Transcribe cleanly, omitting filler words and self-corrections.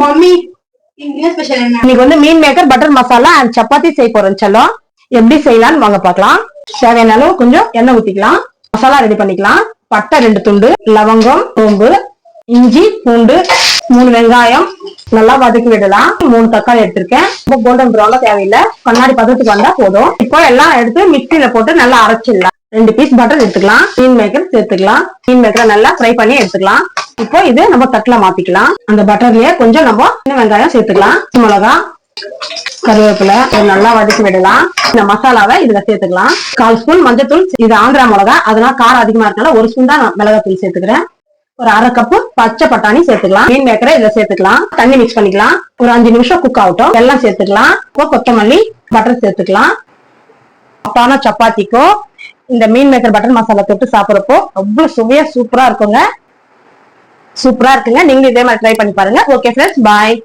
Mummy இன்னைக்கு வந்து meal maker butter masala and chapati செய்ய போறோம் செல்லம். எப்படி செய்யலாம்னு வாங்க பார்க்கலாம். தேவையான அளவு கொஞ்சம் எண்ணெய் ஊத்திக்கலாம். மசாலா ரெடி பண்ணிக்கலாம். பட்டை 2 துண்டு, லவங்கம், சோம்பு, இஞ்சி, பூண்டு, 3 வெங்காயம் நல்லா வதக்கி விடலாம். 3 தக்காளி எடுத்திருக்கேன். ரொம்ப கோல்டன் ப்ரௌன்ல தேவையில்லை, கண்ணாடி பதத்துக்கு வந்தா போதும். இப்போ எல்லாம் எடுத்து மிக்சியில போட்டு நல்லா அரைச்சிடலாம். 2 பீஸ் பட்டர் எடுத்துக்கலாம். மீன் மேக்கர் சேர்த்துக்கலாம். மீன் மேக்கரை நல்லா ஃப்ரை பண்ணி எடுத்துக்கலாம். இப்போ இது நம்ம தட்டுல மாத்திக்கலாம். அந்த பட்டர்லயே கொஞ்சம் நம்ம வெங்காயம் சேர்த்துக்கலாம். மிளகா, கருவேப்பிலை நல்லா வதக்கி விடலாம். இந்த மசாலாவை இதுல சேர்த்துக்கலாம். 1/4 ஸ்பூன் மஞ்சத்தூள். இது ஆந்திரா மிளகா, அதனால காரம் அதிகமா இருக்கனால 1 ஸ்பூன் தான் மிளகாத்தூள் சேர்த்துக்கிறேன். ஒரு 1/2 கப்பு பச்சை பட்டாணி சேர்த்துக்கலாம். மீன் மேக்கரை இதுல சேர்த்துக்கலாம். தண்ணி மிக்ஸ் பண்ணிக்கலாம். ஒரு 5 நிமிஷம் குக் ஆகட்டும். எல்லாம் சேர்த்துக்கலாம். இப்போ கொத்தமல்லி, பட்டர் சேர்த்துக்கலாம். அப்பான சப்பாத்திக்கோ இந்த மீன் மேக்கர் பட்டர் மசாலா தொட்டு சாப்பிட்றப்போ அவ்வளவு சுவையா சூப்பரா இருக்குங்க. நீங்க இதே மாதிரி ட்ரை பண்ணி பாருங்க. ஓகே ஃப்ரெண்ட்ஸ், பாய்.